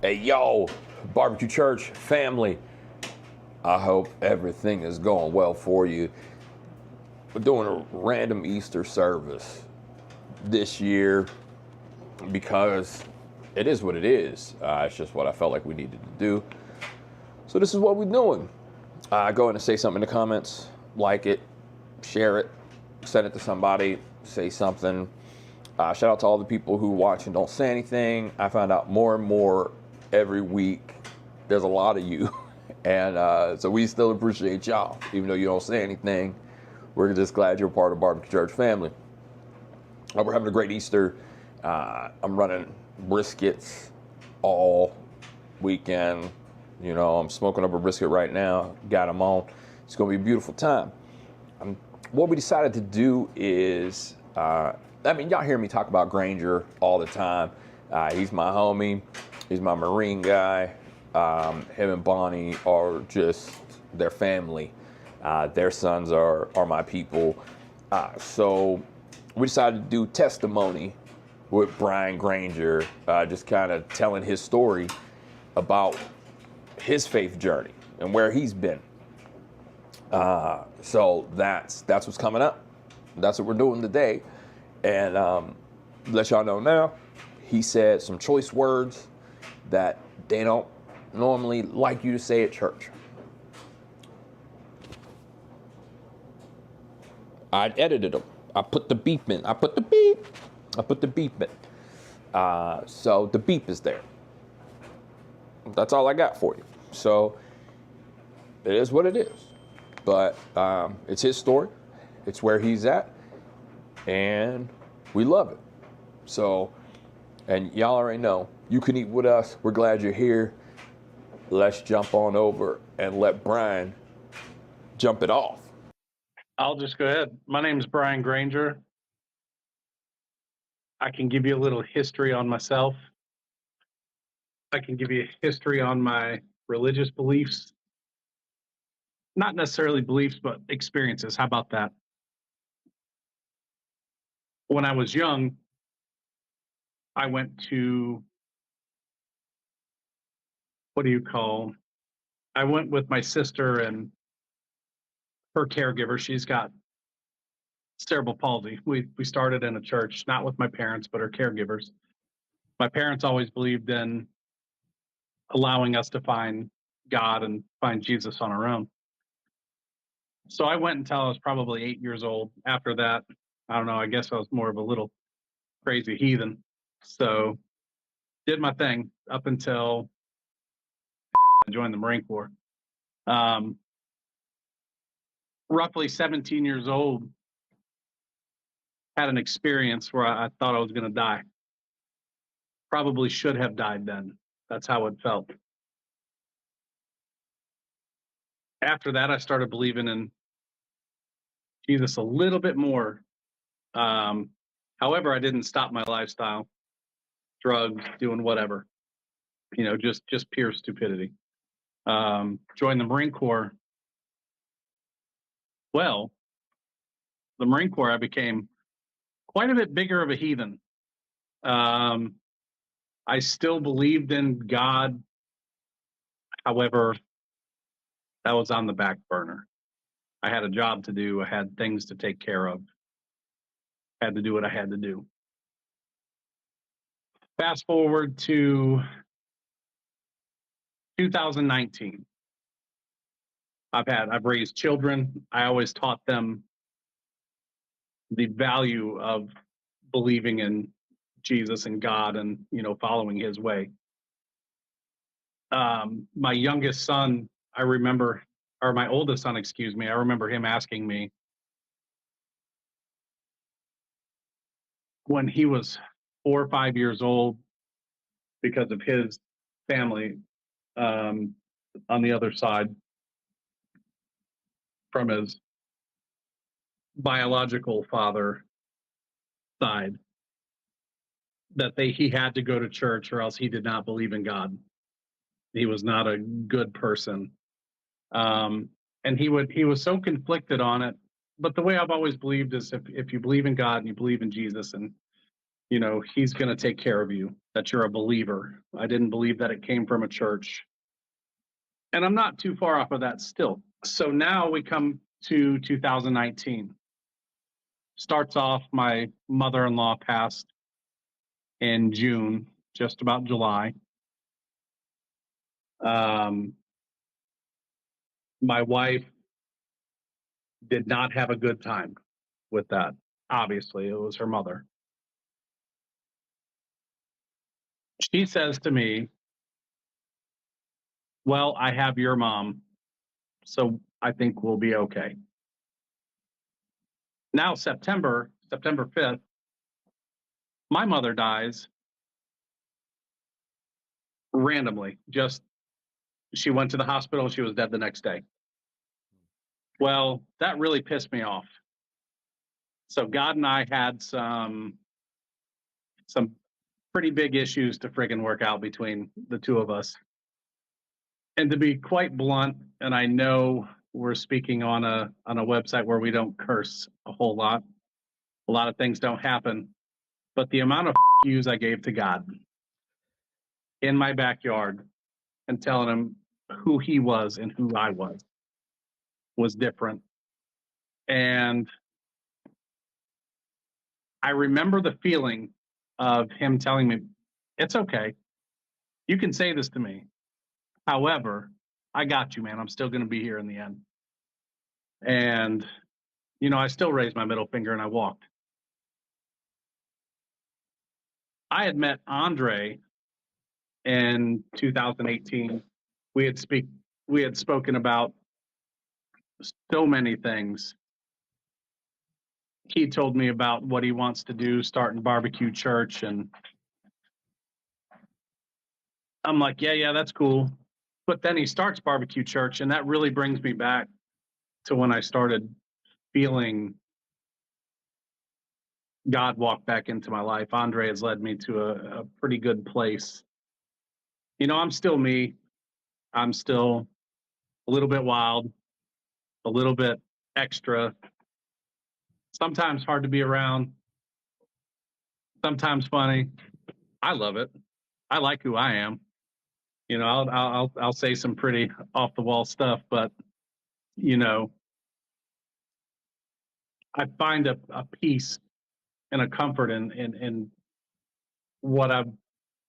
Hey, yo, Barbecue Church family. I hope everything is going well for you. We're doing a random Easter service this year because it is what it is. It's just what I felt like we needed to do. So this is what we're doing. Go in and say something in the comments, like it, share it, send it to somebody, say something. Shout out to all the people who watch and don't say anything. I find out more and more every week. There's a lot of you. And so we still appreciate y'all, even though you don't say anything. We're just glad you're part of Barbecue Church family. We're having a great Easter. I'm running briskets all weekend. You know, I'm smoking up a brisket right now. Got them on. It's going to be a beautiful time. What we decided to do is, y'all hear me talk about Granger all the time. He's my homie. He's my Marine guy. Him and Bonnie are just their family. Their sons are my people. So we decided to do testimony with Brian Granger, just kind of telling his story about his faith journey and where he's been. So that's what's coming up. That's what we're doing today. And let y'all know now, he said some choice words that they don't normally like you to say at church. I edited them. I put the beep in. I put the beep in. So the beep is there. That's all I got for you. So it is what it is. But it's his story. It's where he's at. And we love it. So, and y'all already know, you can eat with us. We're glad you're here. Let's jump on over and let Brian jump it off. I'll just go ahead. My name is Brian Granger. I can give you a little history on myself. I can give you a history on my religious beliefs. Not necessarily beliefs, but experiences. How about that? When I was young, I went to, I went with my sister and her caregiver. She's got cerebral palsy. We started in a church, not with my parents, but her caregivers. My parents always believed in allowing us to find God and find Jesus on our own. So I went until I was probably 8 years old. After that, I don't know, I guess I was more of a little crazy heathen. So did my thing up until I joined the Marine Corps. Roughly 17 years old, had an experience where I thought I was going to die. Probably should have died then. That's how it felt. After that, I started believing in Jesus a little bit more. However, I didn't stop my lifestyle, drugs, doing whatever, just pure stupidity. Joined the Marine Corps. Well, the Marine Corps, I became quite a bit bigger of a heathen. I still believed in God. However, that was on the back burner. I had a job to do. I had things to take care of. Had to do what I had to do. Fast forward to 2019. I've raised children. I always taught them the value of believing in Jesus and God and, following his way. My youngest son, my oldest son, I remember him asking me when he was 4 or 5 years old, because of his family on the other side from his biological father side, that he had to go to church or else he did not believe in God. He was not a good person. And he was so conflicted on it. But the way I've always believed is if you believe in God and you believe in Jesus and He's going to take care of you, that you're a believer. I didn't believe that it came from a church. And I'm not too far off of that still. So now we come to 2019. Starts off, my mother-in-law passed in June, just about July. My wife did not have a good time with that. Obviously, it was her mother. She says to me, "Well, I have your mom, so I think we'll be okay." Now, September 5th, my mother dies randomly. Just she went to the hospital, she was dead the next day. Well, that really pissed me off. So God and I had some pretty big issues to friggin' work out between the two of us. And to be quite blunt, and I know we're speaking on a website where we don't curse a whole lot. A lot of things don't happen, but the amount of yous I gave to God in my backyard and telling him who he was and who I was different. And I remember the feeling of him telling me, "It's okay. You can say this to me. However, I got you, man. I'm still going to be here in the end." And, I still raised my middle finger and I walked. I had met Andre in 2018. We had spoken about so many things. He told me about what he wants to do, starting barbecue church, and I'm like, yeah, that's cool. But then he starts barbecue church, and that really brings me back to when I started feeling God walk back into my life. Andre has led me to a pretty good place. I'm still me. I'm still a little bit wild, a little bit extra, sometimes hard to be around, sometimes funny. I love it. I like who I am. I'll say some pretty off the wall stuff, but I find a peace and a comfort in what I've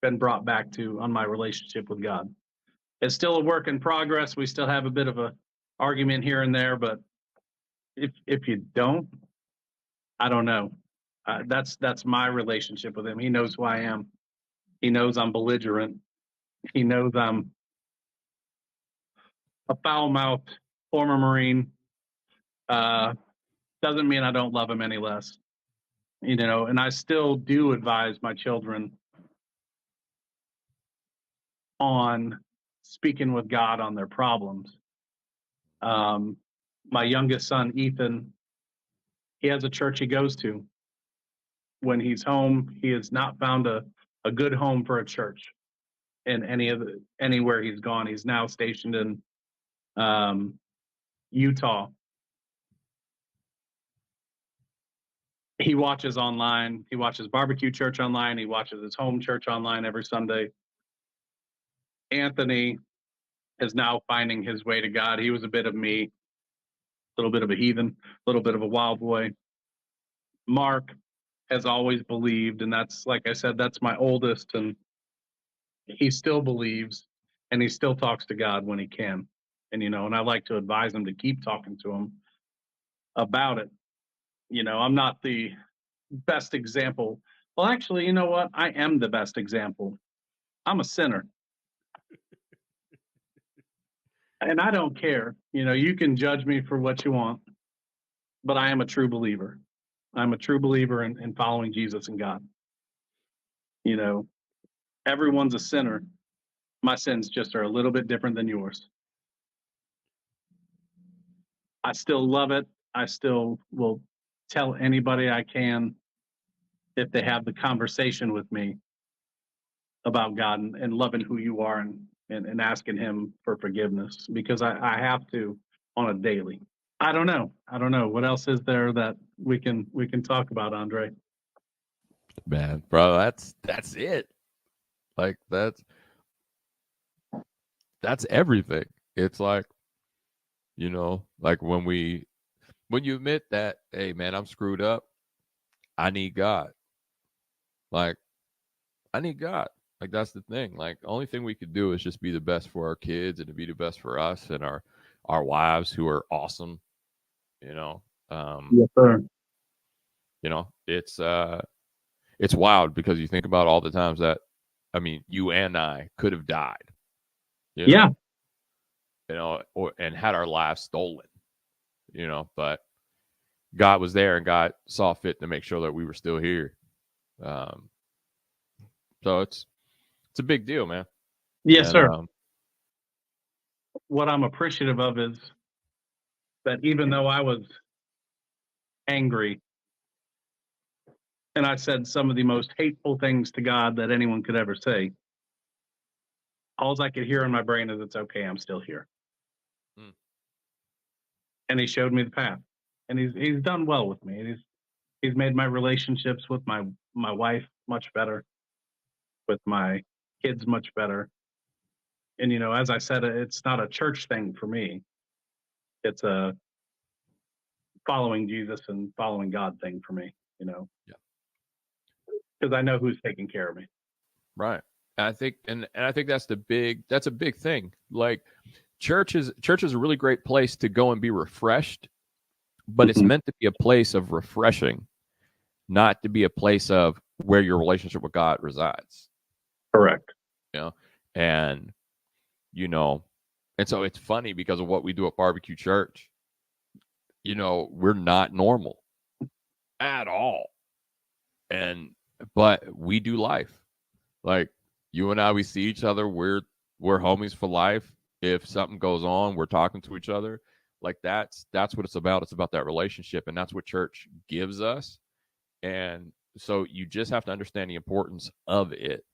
been brought back to on my relationship with God. It's still a work in progress. We still have a bit of a argument here and there, but if you don't, I don't know. That's my relationship with him. He knows who I am. He knows I'm belligerent. He knows I'm a foul-mouthed former Marine. Doesn't mean I don't love him any less. And I still do advise my children on speaking with God on their problems. My youngest son, Ethan, he has a church he goes to. When he's home, he has not found a good home for a church in anywhere he's gone. He's now stationed in Utah. He watches online. He watches barbecue church online. He watches his home church online every Sunday. Anthony is now finding his way to God. He was a bit of me, a little bit of a heathen, a little bit of a wild boy. Mark has always believed, and that's, like I said, that's my oldest, and he still believes, and he still talks to God when he can. And I like to advise him to keep talking to him about it. I'm not the best example. Well, actually, you know what? I am the best example. I'm a sinner. And I don't care. You can judge me for what you want, but I am a true believer. I'm a true believer in following Jesus and God. Everyone's a sinner. My sins just are a little bit different than yours. I still love it. I still will tell anybody I can if they have the conversation with me about God and loving who you are and asking him for forgiveness, because I have to on a daily. I don't know. What else is there that we can talk about, Andre? Man, bro, that's it. Like that's everything. It's like, like when you admit that, hey man, I'm screwed up, I need God. Like, I need God. Like, that's the thing. Like, the only thing we could do is just be the best for our kids and to be the best for us and our wives who are awesome, you know. Um, Yes, sir. it's wild because you think about all the times that, I mean, you and I could have died, you Yeah. know, and had our lives stolen, but God was there and God saw fit to make sure that we were still here. Um, so it's a big deal, man. Yes, And sir. What I'm appreciative of is that even though I was angry and I said some of the most hateful things to God that anyone could ever say, all I could hear in my brain is, it's okay, I'm still here. Mm. And he showed me the path. And he's done well with me. And he's made my relationships with my wife much better, with my kids much better. And as I said, it's not a church thing for me. It's a following Jesus and following God thing for me, Yeah. because I know who's taking care of me. Right. And I think that's a big thing. Like, church is a really great place to go and be refreshed, but it's Mhm. meant to be a place of refreshing, not to be a place of where your relationship with God resides. Correct. You know, and you know, and so it's funny because of what we do at Barbecue Church. We're not normal at all, but we do life. Like, you and I, we see each other. We're homies for life. If something goes on, we're talking to each other. Like, that's what it's about. It's about that relationship, and that's what church gives us. And so you just have to understand the importance of it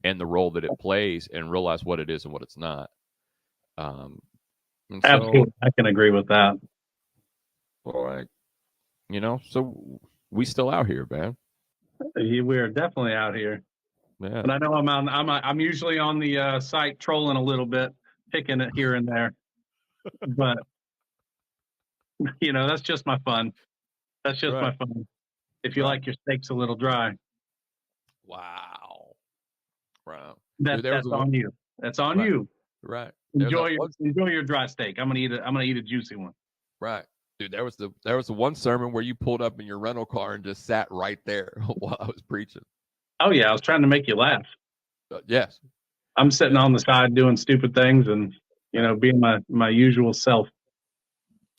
and the role that it plays, and realize what it is and what it's not. And so, Absolutely. I can agree with that. like, so we still out here, man. We're definitely out here. Yeah. And I know I'm usually on the site trolling a little bit, picking it here and there. But that's just my fun. That's just Right. my fun. If you Right. like your steaks a little dry, Wow. Wow. that Dude, there was that's a on you. That's on right. you. Right. There's Enjoy that your one. enjoy your dry steak. I'm gonna eat a juicy one. Right. Dude, there was the one sermon where you pulled up in your rental car and just sat right there while I was preaching. Oh yeah, I was trying to make you laugh. Yes. I'm sitting Yeah. on the side doing stupid things and Right. being my usual self.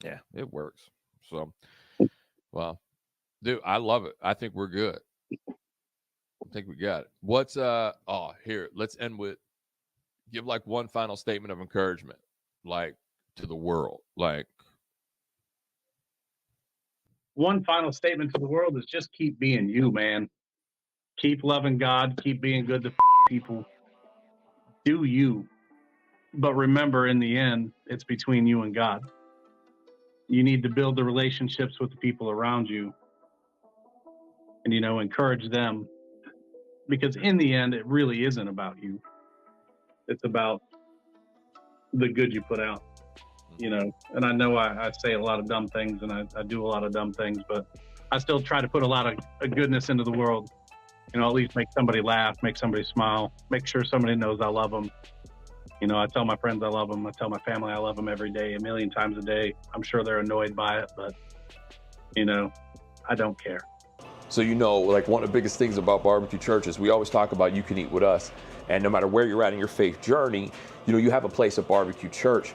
Yeah, it works. So, well, dude, I love it. I think we're good. I think we got it. What's here, let's end with, give like one final statement of encouragement, like, to the world. Like, One final statement to the world is just keep being you, man. Keep loving God, keep being good to people. Do you. But remember, in the end, it's between you and God. You need to build the relationships with the people around you and, encourage them, because in the end, it really isn't about you. It's about the good you put out, And I know I say a lot of dumb things and I do a lot of dumb things, but I still try to put a lot of goodness into the world, at least make somebody laugh, make somebody smile, make sure somebody knows I love them. I tell my friends I love them. I tell my family I love them every day, a million times a day. I'm sure they're annoyed by it, but, I don't care. so, like, one of the biggest things about Barbecue Church is we always talk about you can eat with us. And no matter where you're at in your faith journey, you have a place at Barbecue Church.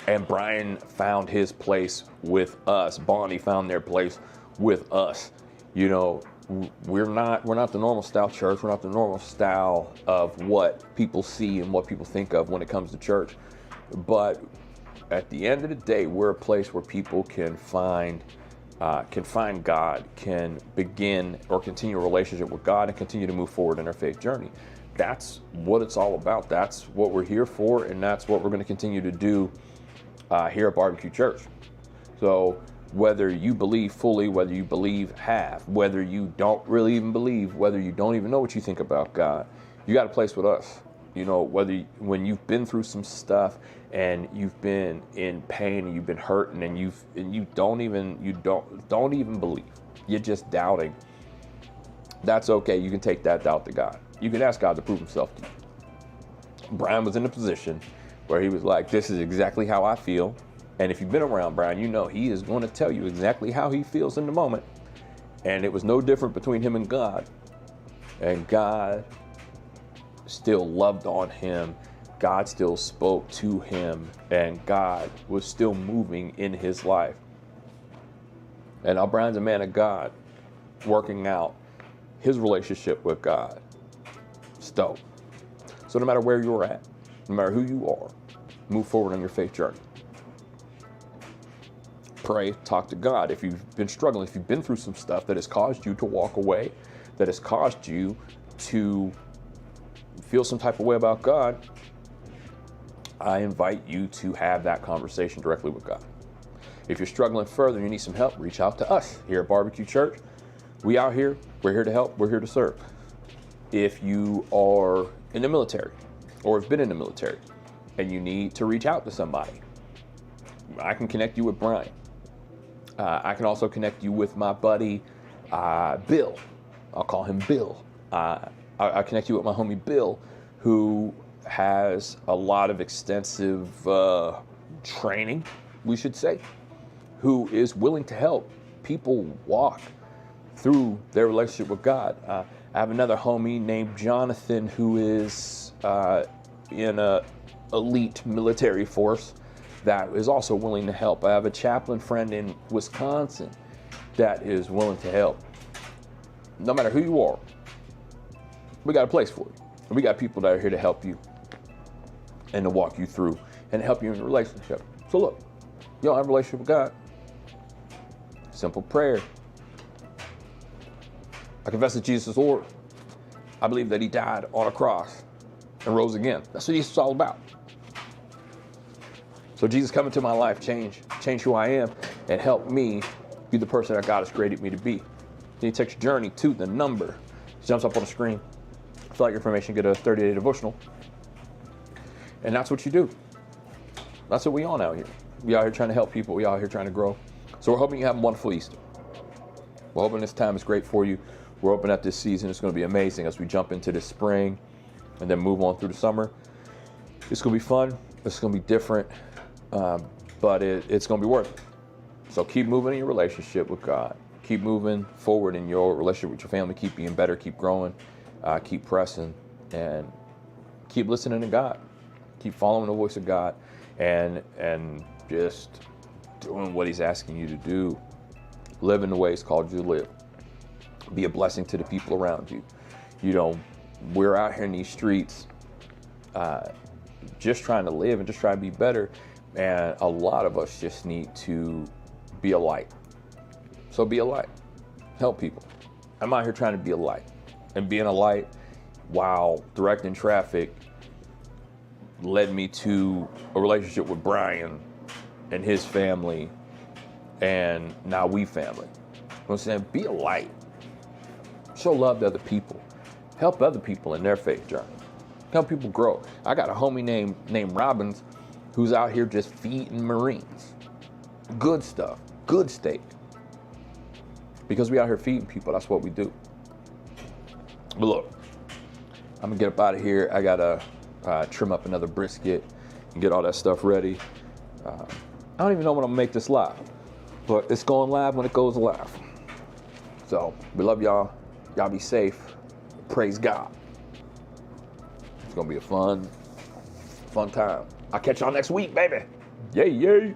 And Brian found his place with us. Bonnie found their place with us. We're not the normal style church. We're not the normal style of what people see and what people think of when it comes to church. But at the end of the day, we're a place where people can find God, can begin or continue a relationship with God, and continue to move forward in their faith journey. That's what it's all about. That's what we're here for, and that's what we're going to continue to do here at Barbecue Church. So whether you believe fully, whether you believe half, whether you don't really even believe, whether you don't even know what you think about God, you got a place with us. You know, when you've been through some stuff and you've been in pain and you've been hurting and you don't even believe, you're just doubting. That's okay. You can take that doubt to God. You can ask God to prove himself to you. Brian was in a position where he was like, this is exactly how I feel. And if you've been around Brian, you know he is going to tell you exactly how he feels in the moment. And it was no different between him and God. And God still loved on him. God still spoke to him. And God was still moving in his life. And now Brian's a man of God, working out his relationship with God. Stoked. So no matter where you're at, no matter who you are, move forward on your faith journey. Pray, talk to God. If you've been struggling, if you've been through some stuff that has caused you to walk away, that has caused you to feel some type of way about God, I invite you to have that conversation directly with God. If you're struggling further and you need some help, reach out to us here at Barbecue Church. We out here, we're here to help, we're here to serve. If you are in the military or have been in the military and you need to reach out to somebody, I can connect you with Brian. I can also connect you with my buddy, Bill. I'll call him Bill. I'll connect you with my homie Bill, who has a lot of extensive training, we should say, who is willing to help people walk through their relationship with God. I have another homie named Jonathan who is in a elite military force that is also willing to help. I have a chaplain friend in Wisconsin that is willing to help. No matter who you are, we got a place for you. We got people that are here to help you and to walk you through and help you in your relationship. So look, you don't have a relationship with God. Simple prayer. I confess that Jesus is Lord. I believe that he died on a cross and rose again. That's what Jesus is all about. So Jesus, come into my life, change who I am, and help me be the person that God has created me to be. Then you text your journey to the number. It jumps up on the screen. Fill out your information, get a 30-day devotional. And that's what you do. That's what we on out here. We out here trying to help people. We out here trying to grow. So we're hoping you have a wonderful Easter. We're hoping this time is great for you. We're hoping that this season is going to be amazing as we jump into this spring and then move on through the summer. It's going to be fun. It's going to be different. But it's going to be worth it. So keep moving in your relationship with God. Keep moving forward in your relationship with your family. Keep being better. Keep growing. Keep pressing. And keep listening to God. Keep following the voice of God. And just doing what he's asking you to do. Live in the way he's called you to live. Be a blessing to the people around you. You know, we're out here in these streets just trying to live and just trying to be better. And a lot of us just need to be a light. So be a light. Help people. I'm out here trying to be a light. And being a light while directing traffic led me to a relationship with Brian and his family. And now we family. I'm saying be a light. Show love to other people. Help other people in their faith journey. Help people grow. I got a homie named Robbins who's out here just feeding Marines. Good stuff, good steak. Because we out here feeding people, that's what we do. But look, I'm gonna get up out of here. I gotta trim up another brisket and get all that stuff ready. I don't even know when I'm gonna make this live, but it's going live when it goes live. So we love y'all. Y'all be safe. Praise God. It's gonna be a fun time. I'll catch y'all next week, baby. Yay, yay.